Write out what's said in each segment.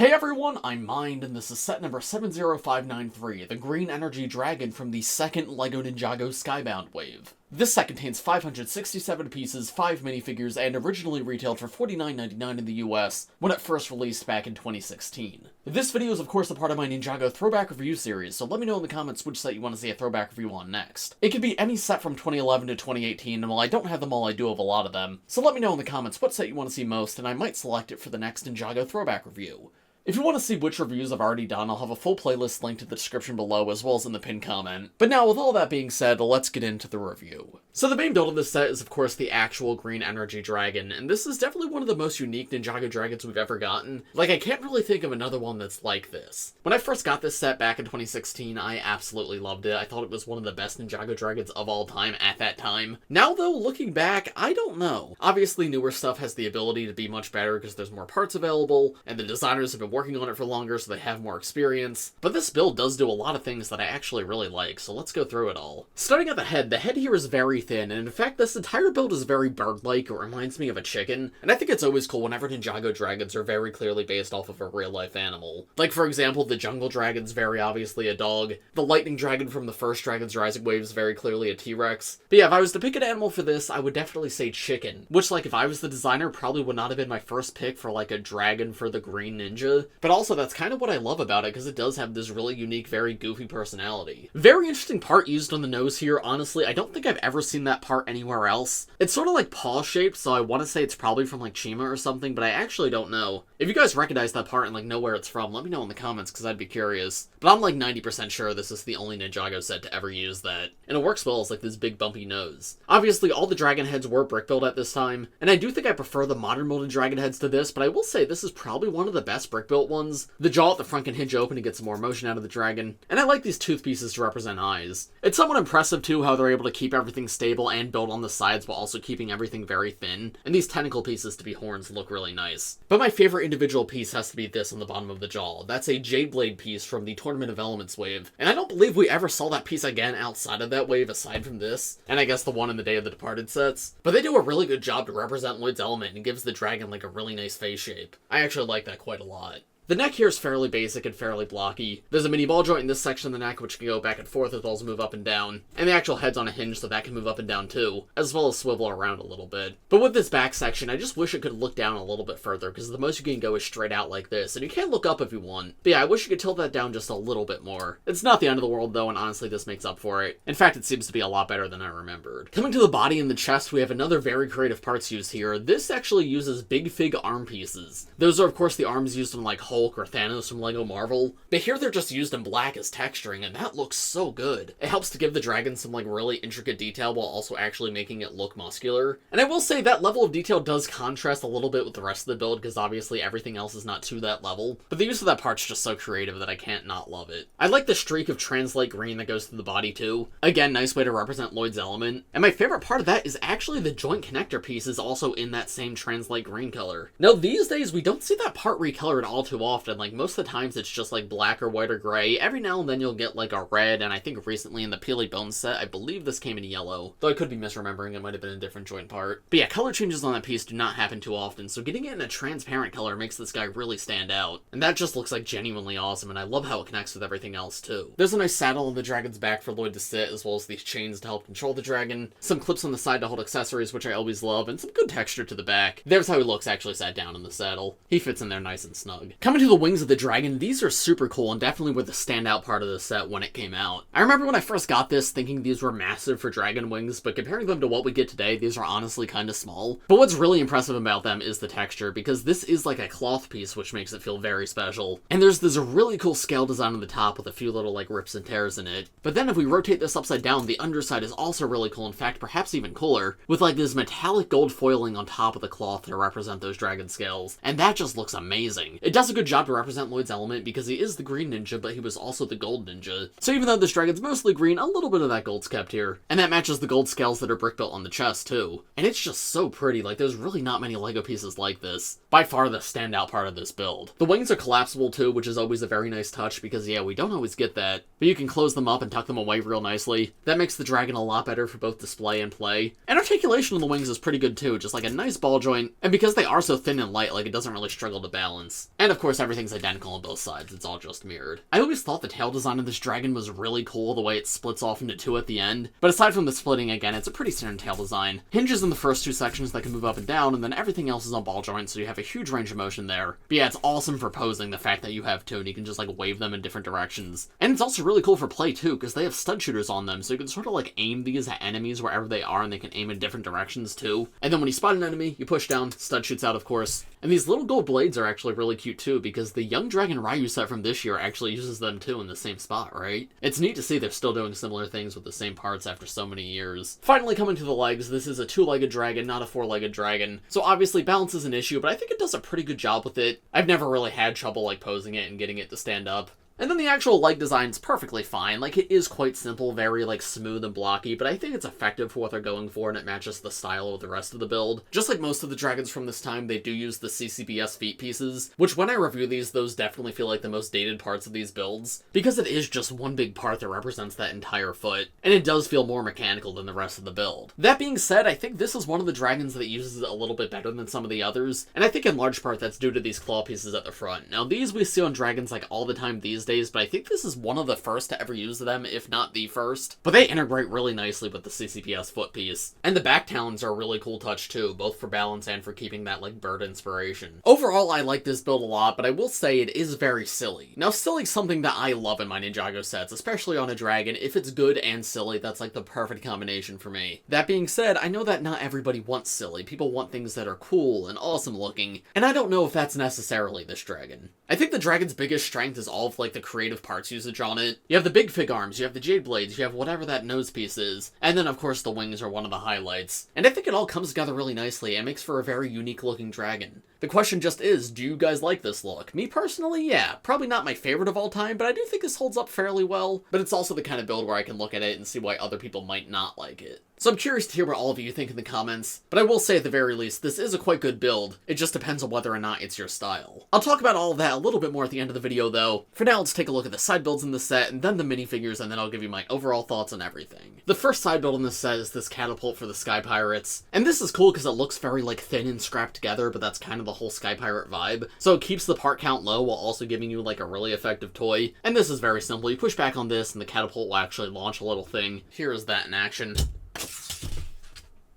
Hey everyone, I'm Mind, and this is set number 70593, the Green NRG Dragon from the second LEGO Ninjago Skybound wave. This set contains 567 pieces, 5 minifigures, and originally retailed for $49.99 in the US when it first released back in 2016. This video is of course a part of my Ninjago throwback review series, so let me know in the comments which set you want to see a throwback review on next. It could be any set from 2011 to 2018, and while I don't have them all, I do have a lot of them, so let me know in the comments what set you want to see most, and I might select it for the next Ninjago throwback review. If you want to see which reviews I've already done, I'll have a full playlist linked in the description below as well as in the pinned comment. But now, with all that being said, let's get into the review. So the main build of this set is of course the actual Green NRG Dragon, and this is definitely one of the most unique Ninjago Dragons we've ever gotten. Like, I can't really think of another one that's like this. When I first got this set back in 2016, I absolutely loved it. I thought it was one of the best Ninjago Dragons of all time at that time. Now though, looking back, I don't know. Obviously newer stuff has the ability to be much better because there's more parts available, and the designers have been working on it for longer so they have more experience. But this build does do a lot of things that I actually really like, so let's go through it all. Starting at the head here is very thin, and in fact this entire build is very bird-like. It reminds me of a chicken, and I think it's always cool whenever Ninjago Dragons are very clearly based off of a real-life animal. Like for example, the Jungle Dragon's very obviously a dog, the Lightning Dragon from the first Dragon's Rising wave is very clearly a T-Rex. But yeah, if I was to pick an animal for this, I would definitely say chicken, which like if I was the designer probably would not have been my first pick for like a dragon for the Green Ninja, but also that's kind of what I love about it because it does have this really unique, very goofy personality. Very interesting part used on the nose here. Honestly, I don't think I've ever seen that part anywhere else. It's sort of like paw-shaped, so I want to say it's probably from like Chima or something, but I actually don't know. If you guys recognize that part and like know where it's from, let me know in the comments because I'd be curious. But I'm like 90% sure this is the only Ninjago set to ever use that. And it works well as like this big bumpy nose. Obviously, all the dragon heads were brick built at this time, and I do think I prefer the modern molded dragon heads to this, but I will say this is probably one of the best brick built ones. The jaw at the front can hinge open to get some more motion out of the dragon, and I like these tooth pieces to represent eyes. It's somewhat impressive too how they're able to keep everything stable and build on the sides while also keeping everything very thin, and these tentacle pieces to be horns look really nice. But my favorite individual piece has to be this on the bottom of the jaw. That's a Djinn Blade piece from the Tournament of Elements wave, and I don't believe we ever saw that piece again outside of that wave aside from this, and I guess the one in the Day of the Departed sets. But they do a really good job to represent Lloyd's element and gives the dragon like a really nice face shape. I actually like that quite a lot. The neck here is fairly basic and fairly blocky. There's a mini ball joint in this section of the neck which can go back and forth as well as move up and down, and the actual head's on a hinge so that can move up and down too, as well as swivel around a little bit. But with this back section, I just wish it could look down a little bit further because the most you can go is straight out like this, and you can look up if you want. But yeah, I wish you could tilt that down just a little bit more. It's not the end of the world though, and honestly this makes up for it. In fact, it seems to be a lot better than I remembered. Coming to the body and the chest, we have another very creative parts used here. This actually uses big fig arm pieces. Those are of course the arms used in like Hulk or Thanos from LEGO Marvel, but here they're just used in black as texturing, and that looks so good. It helps to give the dragon some like really intricate detail while also actually making it look muscular. And I will say that level of detail does contrast a little bit with the rest of the build because obviously everything else is not to that level, but the use of that part's just so creative that I can't not love it. I like the streak of translate green that goes through the body too. Again, nice way to represent Lloyd's element. And my favorite part of that is actually the joint connector piece is also in that same translate green color. Now these days we don't see that part recolored all too often. Like most of the times it's just like black or white or gray. Every now and then you'll get like a red, and I think recently in the Peely Bones set, I believe this came in yellow. Though I could be misremembering, it might have been a different joint part. But yeah, color changes on that piece do not happen too often, so getting it in a transparent color makes this guy really stand out. And that just looks like genuinely awesome, and I love how it connects with everything else too. There's a nice saddle on the dragon's back for Lloyd to sit, as well as these chains to help control the dragon, some clips on the side to hold accessories, which I always love, and some good texture to the back. There's how he looks actually sat down in the saddle. He fits in there nice and snug. Coming to the wings of the dragon, these are super cool and definitely were the standout part of the set when it came out. I remember when I first got this thinking these were massive for dragon wings, but comparing them to what we get today, these are honestly kind of small. But what's really impressive about them is the texture, because this is like a cloth piece which makes it feel very special. And there's this really cool scale design on the top with a few little like rips and tears in it. But then if we rotate this upside down, the underside is also really cool, in fact perhaps even cooler, with like this metallic gold foiling on top of the cloth to represent those dragon scales. And that just looks amazing. It does a good job to represent Lloyd's element because he is the Green Ninja, but he was also the Gold Ninja. So even though this dragon's mostly green, a little bit of that gold's kept here. And that matches the gold scales that are brick built on the chest too. And it's just so pretty, like there's really not many LEGO pieces like this. By far the standout part of this build. The wings are collapsible too, which is always a very nice touch because yeah, we don't always get that. But you can close them up and tuck them away real nicely. That makes the dragon a lot better for both display and play. And articulation on the wings is pretty good too, just like a nice ball joint. And because they are so thin and light, like it doesn't really struggle to balance. And of course course, everything's identical on both sides. It's all just mirrored. I always thought the tail design of this dragon was really cool, the way it splits off into two at the end. But aside from the splitting, again, it's a pretty standard tail design. Hinges in the first two sections that can move up and down, and then everything else is on ball joints, so you have a huge range of motion there. But yeah, it's awesome for posing, the fact that you have two, and you can just, like, wave them in different directions. And it's also really cool for play, too, because they have stud shooters on them, so you can sort of, like, aim these at enemies wherever they are, and they can aim in different directions, too. And then when you spot an enemy, you push down, stud shoots out, of course. And these little gold blades are actually really cute, too, because the Young Dragon Ryu set from this year actually uses them, too, in the same spot, right? It's neat to see they're still doing similar things with the same parts after so many years. Finally, coming to the legs, this is a two-legged dragon, not a four-legged dragon. So obviously, balance is an issue, but I think it does a pretty good job with it. I've never really had trouble, like, posing it and getting it to stand up. And then the actual leg design's perfectly fine. Like, it is quite simple, very, like, smooth and blocky, but I think it's effective for what they're going for, and it matches the style of the rest of the build. Just like most of the dragons from this time, they do use the CCBS feet pieces, which when I review these, those definitely feel like the most dated parts of these builds, because it is just one big part that represents that entire foot, and it does feel more mechanical than the rest of the build. That being said, I think this is one of the dragons that uses it a little bit better than some of the others, and I think in large part that's due to these claw pieces at the front. Now, these we see on dragons, like, all the time these days, but I think this is one of the first to ever use them, if not the first. But they integrate really nicely with the CCPS foot piece. And the back talons are a really cool touch too, both for balance and for keeping that, like, bird inspiration. Overall, I like this build a lot, but I will say it is very silly. Now, silly's something that I love in my Ninjago sets, especially on a dragon. If it's good and silly, that's like the perfect combination for me. That being said, I know that not everybody wants silly. People want things that are cool and awesome looking, and I don't know if that's necessarily this dragon. I think the dragon's biggest strength is all of, like, the creative parts usage on it. You have the big fig arms, you have the jade blades, you have whatever that nose piece is, and then of course the wings are one of the highlights. And I think it all comes together really nicely and makes for a very unique looking dragon. The question just is, do you guys like this look? Me personally, yeah. Probably not my favorite of all time, but I do think this holds up fairly well. But it's also the kind of build where I can look at it and see why other people might not like it. So I'm curious to hear what all of you think in the comments, but I will say at the very least, this is a quite good build. It just depends on whether or not it's your style. I'll talk about all of that a little bit more at the end of the video though. For now, let's take a look at the side builds in the set, and then the minifigures, and then I'll give you my overall thoughts on everything. The first side build in this set is this Catapult for the Sky Pirates, and this is cool because it looks very, like, thin and scrapped together, but that's kind of the whole Sky Pirate vibe. So it keeps the part count low while also giving you, like, a really effective toy. And this is very simple. You push back on this, and the Catapult will actually launch a little thing. Here is that in action.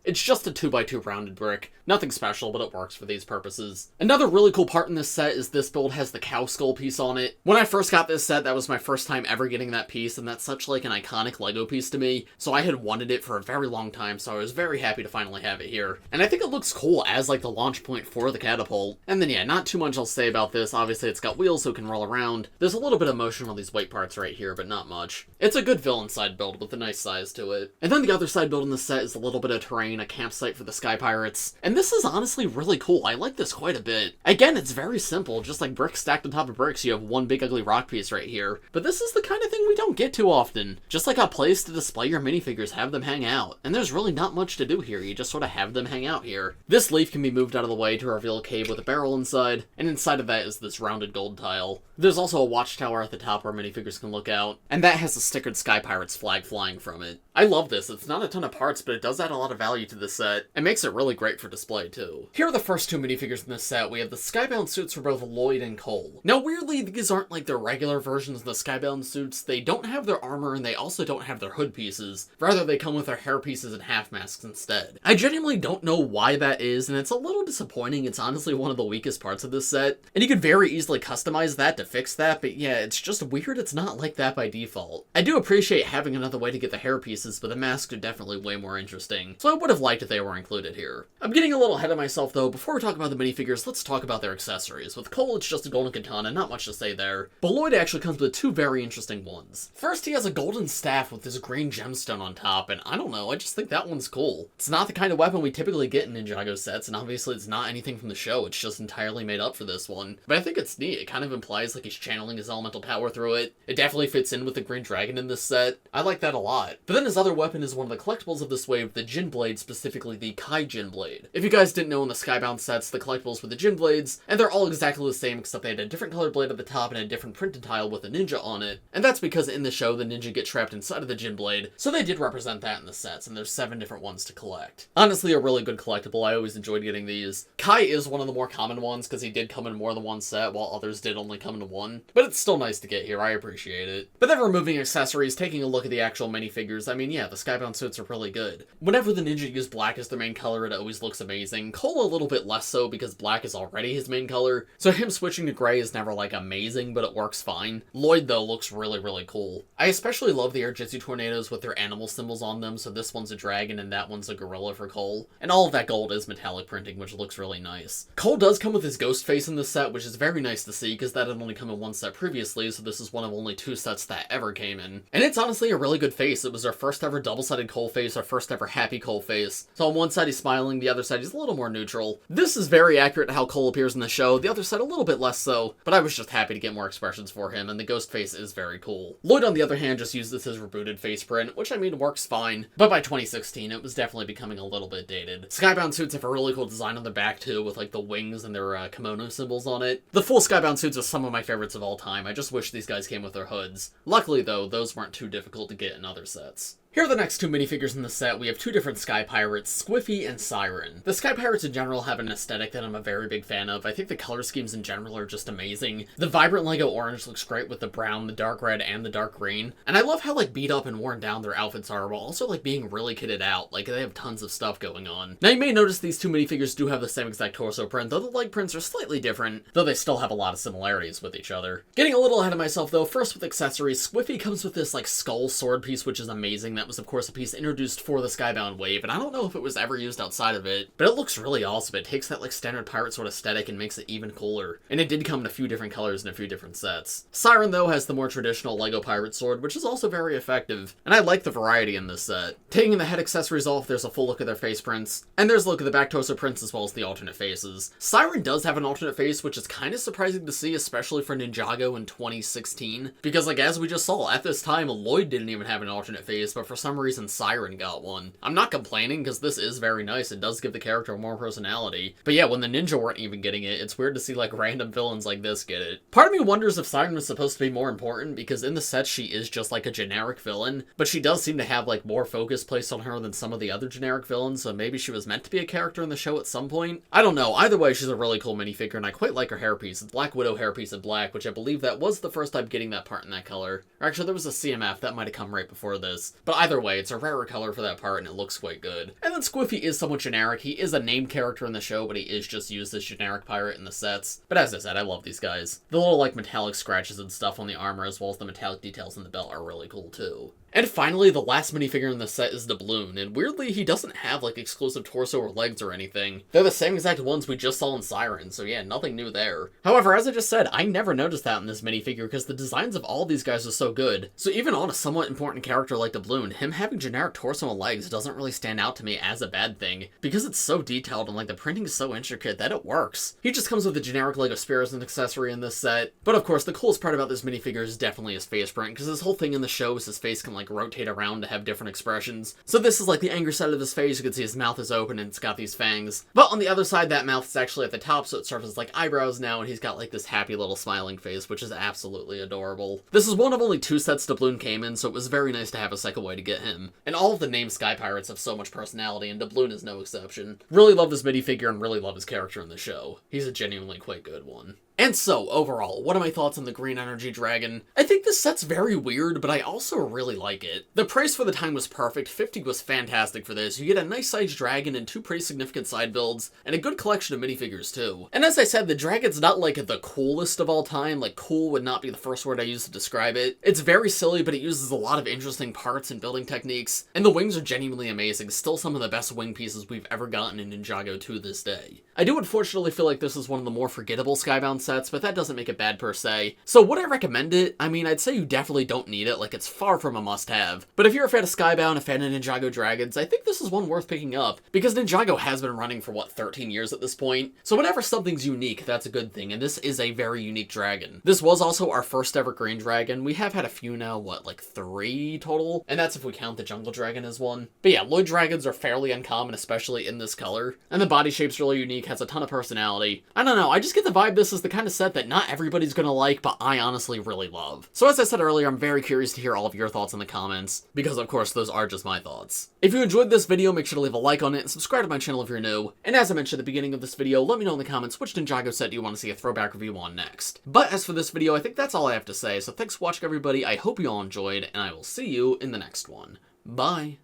It's just a 2x2 rounded brick. Nothing special, but it works for these purposes. Another really cool part in this set is this build has the cow skull piece on it. When I first got this set, that was my first time ever getting that piece, and that's such, like, an iconic LEGO piece to me, so I had wanted it for a very long time, so I was very happy to finally have it here. And I think it looks cool as, like, the launch point for the Catapult. And then, yeah, not too much I'll say about this. Obviously, it's got wheels so it can roll around. There's a little bit of motion on these white parts right here, but not much. It's a good villain side build with a nice size to it. And then the other side build in this set is a little bit of terrain, a campsite for the Sky Pirates. And this is honestly really cool. I like this quite a bit. Again, it's very simple, just like bricks stacked on top of bricks. You have one big ugly rock piece right here. But this is the kind of thing we don't get too often. Just like a place to display your minifigures, have them hang out. And there's really not much to do here. You just sort of have them hang out here. This leaf can be moved out of the way to reveal a cave with a barrel inside, and inside of that is this rounded gold tile. There's also a watchtower at the top where minifigures can look out, and that has a stickered Sky Pirates flag flying from it. I love this. It's not a ton of parts, but it does add a lot of value to the set. It makes it really great for display, too. Here are the first two minifigures in this set. We have the Skybound suits for both Lloyd and Cole. Now, weirdly, these aren't like their regular versions of the Skybound suits. They don't have their armor, and they also don't have their hood pieces. Rather, they come with their hair pieces and half masks instead. I genuinely don't know why that is, and it's a little disappointing. It's honestly one of the weakest parts of this set, and you could very easily customize that to fix that, but yeah, it's just weird it's not like that by default. I do appreciate having another way to get the hair pieces, but the masks are definitely way more interesting, so I would have liked if they were included here. I'm getting a little ahead of myself though. Before we talk about the minifigures, let's talk about their accessories. With Cole, it's just a golden katana, not much to say there, but Lloyd actually comes with two very interesting ones. First, he has a golden staff with this green gemstone on top, and I don't know, I just think that one's cool. It's not the kind of weapon we typically get in Ninjago sets, and obviously it's not anything from the show, it's just entirely made up for this one. But I think it's neat. It kind of implies like he's channeling his elemental power through it. It definitely fits in with the Green Dragon in this set. I like that a lot. But then his his other weapon is one of the collectibles of this wave, the Djinn Blade, specifically the Djinn Blade. If you guys didn't know, in the Skybound sets, the collectibles were the Djinn Blades, and they're all exactly the same except they had a different colored blade at the top and a different printed tile with a ninja on it. And that's because in the show, the ninja get trapped inside of the Djinn Blade, so they did represent that in the sets, and there's 7 different ones to collect. Honestly, a really good collectible. I always enjoyed getting these. Kai is one of the more common ones because he did come in more than one set, while others did only come in one. But it's still nice to get here, I appreciate it. But then removing accessories, taking a look at the actual minifigures, I mean, yeah, the Skybound suits are really good. Whenever the ninja use black as their main color, it always looks amazing. Cole a little bit less so because black is already his main color, so him switching to gray is never like amazing, but it works fine. Lloyd though looks really cool. I especially love the air jitsu tornadoes with their animal symbols on them, so this one's a dragon and that one's a gorilla for Cole. And all of that gold is metallic printing, which looks really nice. Cole does come with his ghost face in this set, which is very nice to see because that had only come in one set previously, so this is one of only 2 sets that ever came in. And it's honestly a really good face. It was our first ever double-sided Cole face, our first ever happy Cole face. So on one side he's smiling, the other side he's a little more neutral. This is very accurate to how Cole appears in the show, the other side a little bit less so, but I was just happy to get more expressions for him, and the ghost face is very cool. Lloyd on the other hand just used this as rebooted face print, which I mean works fine, but by 2016 it was definitely becoming a little bit dated. Skybound suits have a really cool design on their back too, with like the wings and their kimono symbols on it. The full Skybound suits are some of my favorites of all time. I just wish these guys came with their hoods. Luckily though, those weren't too difficult to get in other sets. Here are the next 2 minifigures in the set. We have 2 different Sky Pirates, Squiffy and Cyren. The Sky Pirates in general have an aesthetic that I'm a very big fan of. I think the color schemes in general are just amazing. The vibrant LEGO orange looks great with the brown, the dark red, and the dark green. And I love how like beat up and worn down their outfits are, while also like being really kitted out. Like they have tons of stuff going on. Now you may notice these 2 minifigures do have the same exact torso print, though the leg prints are slightly different, though they still have a lot of similarities with each other. Getting a little ahead of myself though, first with accessories, Squiffy comes with this like skull sword piece, which is amazing. That was of course a piece introduced for the Skybound wave, and I don't know if it was ever used outside of it, but it looks really awesome. It takes that like standard pirate sort of aesthetic and makes it even cooler, and it did come in a few different colors in a few different sets. Cyren though has the more traditional LEGO pirate sword, which is also very effective, and I like the variety in this set. Taking the head accessories off, there's a full look at their face prints, and there's a look at the back torso prints as well as the alternate faces. Cyren does have an alternate face, which is kind of surprising to see, especially for Ninjago in 2016, because like as we just saw, at this time Lloyd didn't even have an alternate face, but for some reason Cyren got one. I'm not complaining because this is very nice. It does give the character more personality. But yeah, when the ninja weren't even getting it, it's weird to see like random villains like this get it. Part of me wonders if Cyren was supposed to be more important because in the set she is just like a generic villain, but she does seem to have like more focus placed on her than some of the other generic villains, so maybe she was meant to be a character in the show at some point. I don't know. Either way, she's a really cool minifigure and I quite like her hairpiece. It's Black Widow hairpiece in black, which I believe that was the first time getting that part in that color. Or actually, there was a CMF that might have come right before this. But either way, it's a rarer color for that part and it looks quite good. And then Squiffy is somewhat generic. He is a named character in the show, but he is just used as generic pirate in the sets. But as I said, I love these guys. The little like metallic scratches and stuff on the armor as well as the metallic details in the belt are really cool too. And finally, the last minifigure in the set is Doubloon, and weirdly, he doesn't have, like, exclusive torso or legs or anything. They're the same exact ones we just saw in Cyren, so yeah, nothing new there. However, as I just said, I never noticed that in this minifigure because the designs of all these guys are so good. So even on a somewhat important character like Doubloon, him having generic torso and legs doesn't really stand out to me as a bad thing, because it's so detailed and, like, the printing is so intricate that it works. He just comes with a generic LEGO spear as an accessory in this set. But of course, the coolest part about this minifigure is definitely his face print, because this whole thing in the show is his face can, like, rotate around to have different expressions. So this is like the angry side of his face. You can see his mouth is open and it's got these fangs. But on the other side, that mouth is actually at the top, so it serves as like eyebrows now, and he's got like this happy little smiling face, which is absolutely adorable. This is one of only 2 sets Doubloon came in, so it was very nice to have a second way to get him. And all of the named Sky Pirates have so much personality, and Doubloon is no exception. Really love this minifigure and really love his character in the show. He's a genuinely quite good one. And so, overall, what are my thoughts on the Green NRG Dragon? I think this set's very weird, but I also really like it. The price for the time was perfect. 50 was fantastic for this. You get a nice sized dragon and 2 pretty significant side builds, and a good collection of minifigures too. And as I said, the dragon's not like the coolest of all time. Like, cool would not be the first word I use to describe it. It's very silly, but it uses a lot of interesting parts and building techniques, and the wings are genuinely amazing. Still some of the best wing pieces we've ever gotten in Ninjago to this day. I do unfortunately feel like this is one of the more forgettable Skybound sets, but that doesn't make it bad per se. So would I recommend it? I mean, I'd say you definitely don't need it, like it's far from a must-have. But if you're a fan of Skybound, a fan of Ninjago Dragons, I think this is one worth picking up, because Ninjago has been running for, what, 13 years at this point? So whenever something's unique, that's a good thing, and this is a very unique dragon. This was also our first ever Green Dragon. We have had a few now, what, like 3 total? And that's if we count the Jungle Dragon as one. But yeah, Lloyd Dragons are fairly uncommon, especially in this color. And the body shape's really unique, has a ton of personality. I don't know, I just get the vibe this is the kind of set that not everybody's gonna like, but I honestly really love. So as I said earlier, I'm very curious to hear all of your thoughts in the comments, because of course those are just my thoughts. If you enjoyed this video, make sure to leave a like on it and subscribe to my channel if you're new. And as I mentioned at the beginning of this video, let me know in the comments which Ninjago set you want to see a throwback review on next. But as for this video, I think that's all I have to say, so thanks for watching everybody, I hope you all enjoyed, and I will see you in the next one. Bye!